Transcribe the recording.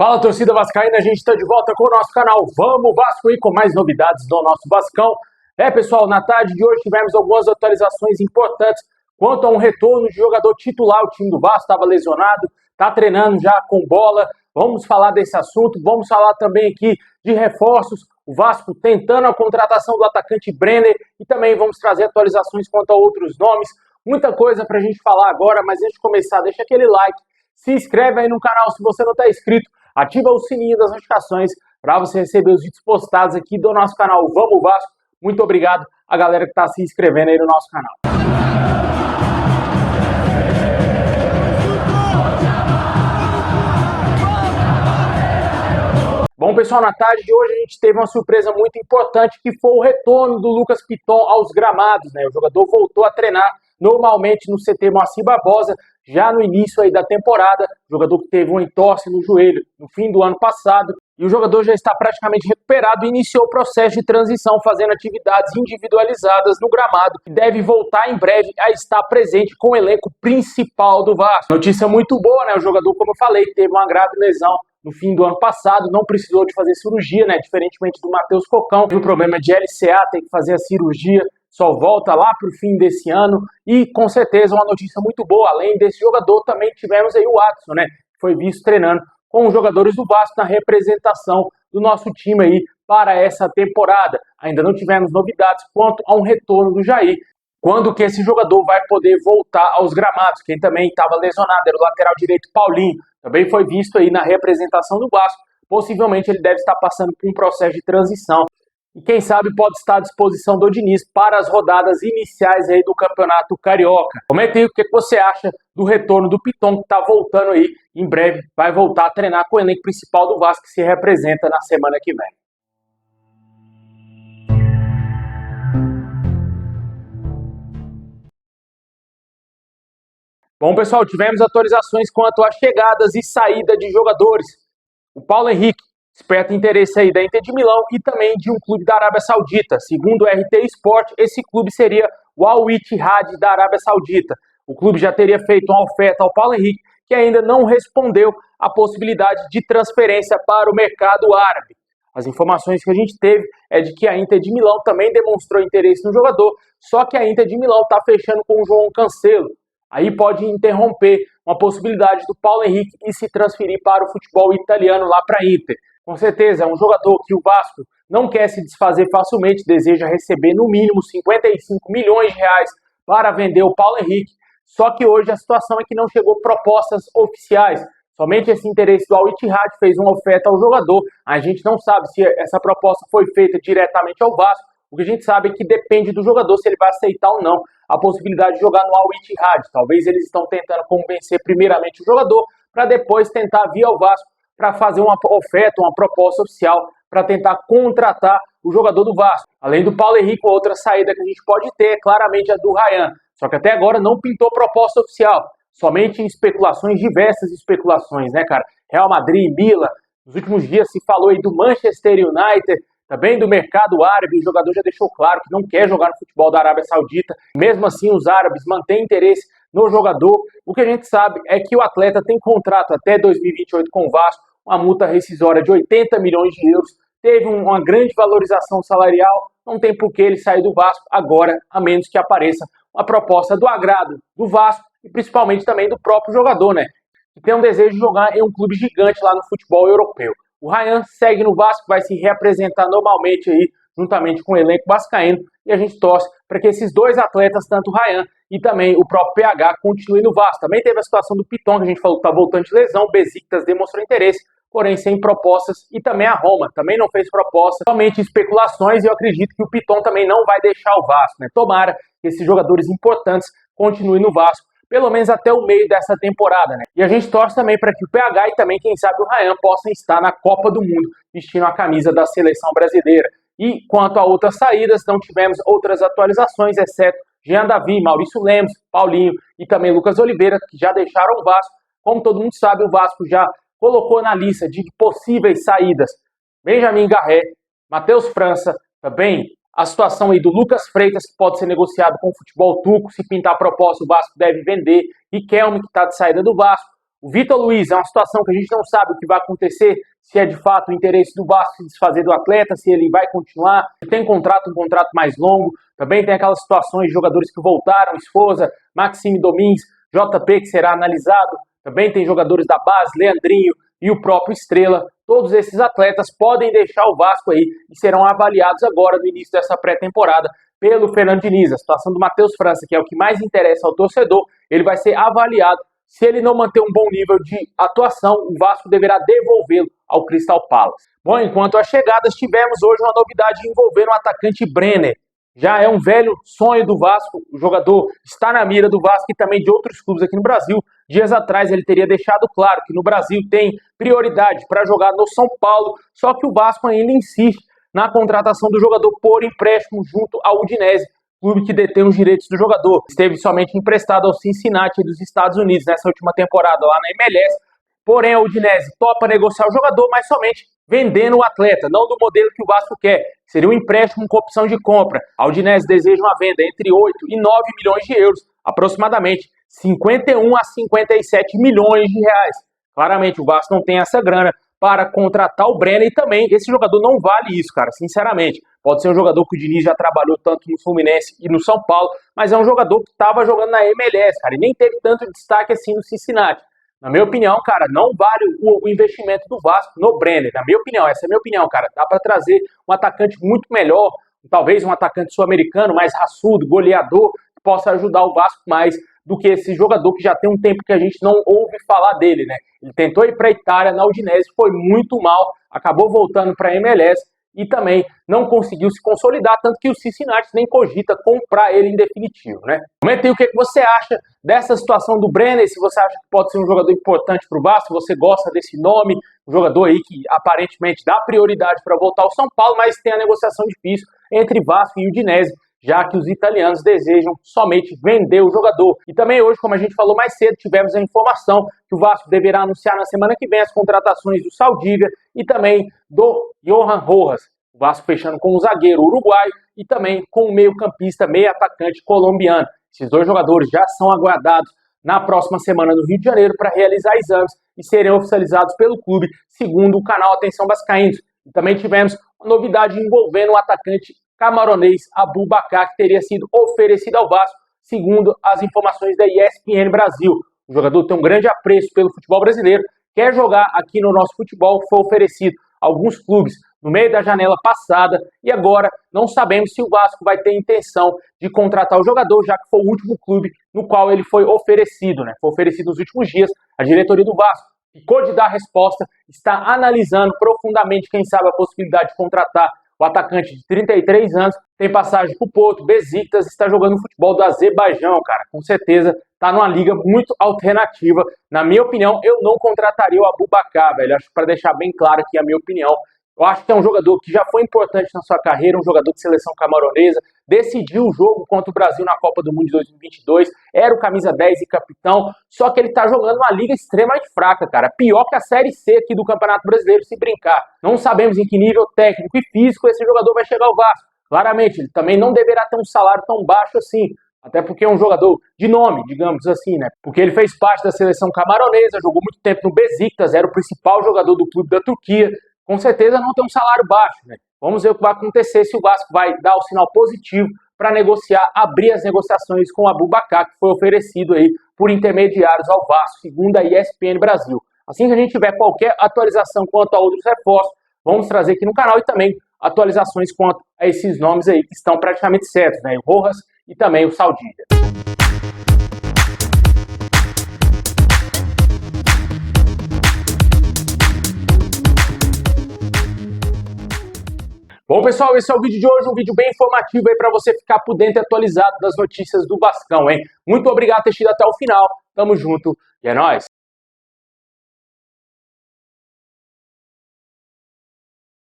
Fala, torcida vascaína, a gente está de volta com o nosso canal Vamos Vasco e com mais novidades do nosso Vascão. Pessoal, na tarde de hoje tivemos algumas atualizações importantes quanto a um retorno de jogador titular. O time do Vasco estava lesionado, está treinando já com bola. Vamos falar desse assunto, vamos falar também aqui de reforços. O Vasco tentando a contratação do atacante Brenner e também vamos trazer atualizações quanto a outros nomes. Muita coisa para a gente falar agora, mas antes de começar, deixa aquele like, se inscreve aí no canal se você não está inscrito. Ativa o sininho das notificações para você receber os vídeos postados aqui do nosso canal Vamos Vasco. Muito obrigado a galera que está se inscrevendo aí no nosso canal. Bom, pessoal, na tarde de hoje a gente teve uma surpresa muito importante, que foi o retorno do Lucas Piton aos gramados, né? O jogador voltou a treinar normalmente no CT Moacir Barbosa, já no início aí da temporada. O jogador que teve um entorse no joelho no fim do ano passado, e o jogador já está praticamente recuperado e iniciou o processo de transição, fazendo atividades individualizadas no gramado, e deve voltar em breve a estar presente com o elenco principal do Vasco. Notícia muito boa, né? O jogador, como eu falei, teve uma grave lesão no fim do ano passado, não precisou de fazer cirurgia, né? Diferentemente do Matheus Cocão, teve um problema de LCA, tem que fazer a cirurgia, só volta lá para o fim desse ano, e com certeza uma notícia muito boa. Além desse jogador, também tivemos aí o Adson, né? Que foi visto treinando com os jogadores do Vasco na representação do nosso time aí para essa temporada. Ainda não tivemos novidades quanto a um retorno do Jair. Quando que esse jogador vai poder voltar aos gramados? Quem também estava lesionado era o lateral direito Paulinho, também foi visto aí na representação do Vasco. Possivelmente ele deve estar passando por um processo de transição. E quem sabe pode estar à disposição do Diniz para as rodadas iniciais aí do Campeonato Carioca. Comenta aí o que você acha do retorno do Piton, que está voltando aí. Em breve vai voltar a treinar com o elenco principal do Vasco, que se representa na semana que vem. Bom, pessoal, tivemos atualizações quanto às chegadas e saída de jogadores. O Paulo Henrique desperta interesse aí da Inter de Milão e também de um clube da Arábia Saudita. Segundo o RT Sport, esse clube seria o Al Ittihad da Arábia Saudita. O clube já teria feito uma oferta ao Paulo Henrique, que ainda não respondeu à possibilidade de transferência para o mercado árabe. As informações que a gente teve é de que a Inter de Milão também demonstrou interesse no jogador, só que a Inter de Milão está fechando com o João Cancelo. Aí pode interromper uma possibilidade do Paulo Henrique e se transferir para o futebol italiano lá para a Inter. Com certeza, é um jogador que o Vasco não quer se desfazer facilmente, deseja receber no mínimo 55 milhões de reais para vender o Paulo Henrique. Só que hoje a situação é que não chegou propostas oficiais. Somente esse interesse do Al Ittihad fez uma oferta ao jogador. A gente não sabe se essa proposta foi feita diretamente ao Vasco. O que a gente sabe é que depende do jogador se ele vai aceitar ou não a possibilidade de jogar no Al Ittihad. Talvez eles estão tentando convencer primeiramente o jogador para depois tentar vir ao Vasco para fazer uma oferta, uma proposta oficial para tentar contratar o jogador do Vasco. Além do Paulo Henrique, outra saída que a gente pode ter é claramente a do Ryan. Só que até agora não pintou proposta oficial. Somente em especulações, diversas especulações, né, cara? Real Madrid, Milan. Nos últimos dias se falou aí do Manchester United, também do mercado árabe. O jogador já deixou claro que não quer jogar no futebol da Arábia Saudita. Mesmo assim, os árabes mantêm interesse no jogador. O que a gente sabe é que o atleta tem contrato até 2028 com o Vasco, uma multa rescisória de 80 milhões de euros. Teve uma grande valorização salarial. Não tem por que ele sair do Vasco agora, a menos que apareça uma proposta do agrado do Vasco e principalmente também do próprio jogador, né? Que tem um desejo de jogar em um clube gigante lá no futebol europeu. O Ryan segue no Vasco, vai se representar normalmente aí, juntamente com o elenco vascaíno, e a gente torce para que esses dois atletas, tanto o Ryan e também o próprio PH, continuem no Vasco. Também teve a situação do Piton, que a gente falou que está voltando de lesão, o Besiktas demonstrou interesse, porém sem propostas, e também a Roma também não fez proposta, somente especulações, e eu acredito que o Piton também não vai deixar o Vasco, né? Tomara que esses jogadores importantes continuem no Vasco, pelo menos até o meio dessa temporada, né? E a gente torce também para que o PH e também, quem sabe, o Ryan possam estar na Copa do Mundo, vestindo a camisa da seleção brasileira. E quanto a outras saídas, não tivemos outras atualizações, exceto Jean Davi, Maurício Lemos, Paulinho e também Lucas Oliveira, que já deixaram o Vasco. Como todo mundo sabe, o Vasco já colocou na lista de possíveis saídas Benjamin Garré, Matheus França, também a situação aí do Lucas Freitas, que pode ser negociado com o futebol turco. Se pintar a proposta, o Vasco deve vender. Riquelme, que está de saída do Vasco. O Vitor Luiz é uma situação que a gente não sabe o que vai acontecer, se é de fato o interesse do Vasco se desfazer do atleta, se ele vai continuar. Tem um contrato mais longo. Também tem aquelas situações de jogadores que voltaram, Esforza, Maxime Domingues, JP, que será analisado. Também tem jogadores da base, Leandrinho e o próprio Estrela. Todos esses atletas podem deixar o Vasco aí e serão avaliados agora no início dessa pré-temporada pelo Fernando Diniz. A situação do Matheus França, que é o que mais interessa ao torcedor, ele vai ser avaliado. Se ele não manter um bom nível de atuação, o Vasco deverá devolvê-lo ao Crystal Palace. Bom, enquanto as chegadas, tivemos hoje uma novidade envolvendo o atacante Brenner. Já é um velho sonho do Vasco, o jogador está na mira do Vasco e também de outros clubes aqui no Brasil. Dias atrás ele teria deixado claro que no Brasil tem prioridade para jogar no São Paulo, só que o Vasco ainda insiste na contratação do jogador por empréstimo junto ao Udinese, clube que detém os direitos do jogador. Esteve somente emprestado ao Cincinnati dos Estados Unidos nessa última temporada lá na MLS, porém a Udinese topa negociar o jogador, mas somente vendendo o atleta, não do modelo que o Vasco quer. Seria um empréstimo com opção de compra. A Udinese deseja uma venda entre 8 e 9 milhões de euros, aproximadamente 51 a 57 milhões de reais. Claramente o Vasco não tem essa grana para contratar o Brenner e também esse jogador não vale isso, cara, sinceramente. Pode ser um jogador que o Diniz já trabalhou tanto no Fluminense e no São Paulo, mas é um jogador que estava jogando na MLS, cara, e nem teve tanto destaque assim no Cincinnati. Na minha opinião, cara, não vale o investimento do Vasco no Brenner. Na minha opinião, essa é a minha opinião, cara. Dá para trazer um atacante muito melhor, talvez um atacante sul-americano, mais raçudo, goleador, que possa ajudar o Vasco mais do que esse jogador que já tem um tempo que a gente não ouve falar dele, né? Ele tentou ir para a Itália, na Udinese, foi muito mal, acabou voltando para a MLS e também não conseguiu se consolidar, tanto que o Cincinnati nem cogita comprar ele em definitivo, né? Comenta aí o que você acha dessa situação do Brenner, se você acha que pode ser um jogador importante para o Vasco, se você gosta desse nome, um jogador aí que aparentemente dá prioridade para voltar ao São Paulo, mas tem a negociação difícil entre Vasco e Udinese, já que os italianos desejam somente vender o jogador. E também hoje, como a gente falou mais cedo, tivemos a informação que o Vasco deverá anunciar na semana que vem as contratações do Saldívia e também do Johan Rojas. O Vasco fechando com o zagueiro uruguaio e também com o meio-campista, meio-atacante colombiano. Esses dois jogadores já são aguardados na próxima semana no Rio de Janeiro para realizar exames e serem oficializados pelo clube, segundo o canal Atenção Vascaínos. E também tivemos uma novidade envolvendo o atacante camaronês Aboubakar, que teria sido oferecido ao Vasco, segundo as informações da ESPN Brasil. O jogador tem um grande apreço pelo futebol brasileiro, quer jogar aqui no nosso futebol, foi oferecido a alguns clubes no meio da janela passada e agora não sabemos se o Vasco vai ter intenção de contratar o jogador, já que foi o último clube no qual ele foi oferecido, né? Foi oferecido nos últimos dias. A diretoria do Vasco ficou de dar a resposta, está analisando profundamente, quem sabe, a possibilidade de contratar o atacante de 33 anos, tem passagem por Porto, Besiktas, está jogando no futebol do Azerbaijão, cara. Com certeza está numa liga muito alternativa. Na minha opinião, eu não contrataria o Aboubakar, velho. Acho que para deixar bem claro aqui a minha opinião. Eu acho que é um jogador que já foi importante na sua carreira, um jogador de seleção camaronesa, decidiu o jogo contra o Brasil na Copa do Mundo de 2022, era o camisa 10 e capitão, só que ele tá jogando uma liga extremamente fraca, cara, pior que a Série C aqui do Campeonato Brasileiro, se brincar. Não sabemos em que nível técnico e físico esse jogador vai chegar ao Vasco. Claramente, ele também não deverá ter um salário tão baixo assim, até porque é um jogador de nome, digamos assim, né? Porque ele fez parte da seleção camaronesa, jogou muito tempo no Besiktas, era o principal jogador do clube da Turquia, com certeza não tem um salário baixo, né? Vamos ver o que vai acontecer, se o Vasco vai dar o sinal positivo para negociar, abrir as negociações com o Aboubakar, que foi oferecido aí por intermediários ao Vasco, segundo a ESPN Brasil. Assim que a gente tiver qualquer atualização quanto a outros reforços, vamos trazer aqui no canal e também atualizações quanto a esses nomes aí que estão praticamente certos, né? O Rojas e também o Saldívia. Bom, pessoal, esse é o vídeo de hoje, um vídeo bem informativo aí para você ficar por dentro e atualizado das notícias do Vascão, hein? Muito obrigado por ter assistido até o final, tamo junto e é nóis!